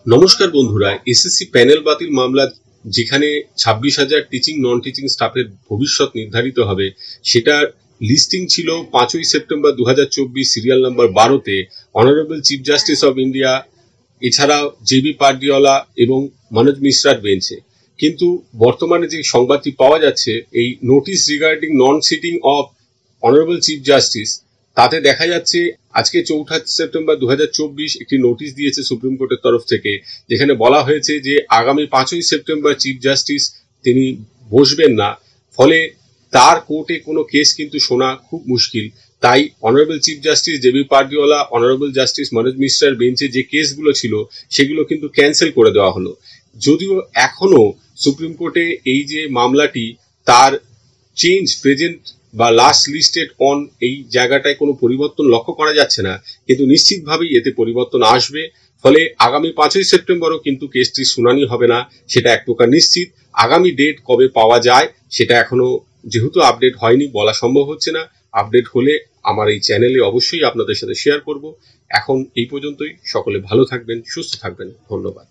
নমস্কার বন্ধুরা, SSC panel বাতিল মামলা যেখানে 26,000 টিচিং নন টিচিং স্টাফের ভবিষ্যৎ নির্ধারিত হবে, সেটার লিস্টিং ছিল 5ই সেপ্টেম্বর 2024 সিরিয়াল নাম্বার 12-তে honourable chief justice of India, এছাড়াও জেবি পারদিওয়ালা এবং মনোজ মিশ্রার বেঞ্চে। কিন্তু বর্তমানে যে সংবাদটি পাওয়া যাচ্ছে, এই notice regarding non sitting of honourable chief justice, তাতে দেখা যাচ্ছে আজকে 4 সেপ্টেম্বর 2024 একটি নোটিশ দিয়েছে সুপ্রিম কোর্টের তরফ থেকে, যেখানে বলা হয়েছে যে আগামী 5ই সেপ্টেম্বর চিফ জাস্টিস তিনি বসবেন না, ফলে তার কোর্টে কোনো কেস কিন্তু শোনা খুব মুশকিল। তাই honourable chief justice JB Pardiwala, honourable justice Manoj মিশ্রার বেঞ্চে যে কেসগুলো ছিল সেগুলো কিন্তু ক্যান্সেল করে দেওয়া হলো। যদিও এখনো সুপ্রিম কোর্টে এই যে মামলাটি, তার চেঞ্জ প্রেজেন্ট বা লাস্ট লিস্টেড অন এই জায়গাটায় কোনো পরিবর্তন লক্ষ্য করা যাচ্ছে না, কিন্তু নিশ্চিতভাবেই এতে পরিবর্তন আসবে। ফলে আগামী 5ই সেপ্টেম্বরও কিন্তু কেসটির শুনানি হবে না, সেটা এক প্রকার নিশ্চিত। আগামী ডেট কবে পাওয়া যায় সেটা এখনো যেহেতু আপডেট হয়নি, বলা সম্ভব হচ্ছে না। আপডেট হলে আমার এই চ্যানেলে অবশ্যই আপনাদের সাথে শেয়ার করব। এখন এই পর্যন্তই। সকলে ভালো থাকবেন, সুস্থ থাকবেন। ধন্যবাদ।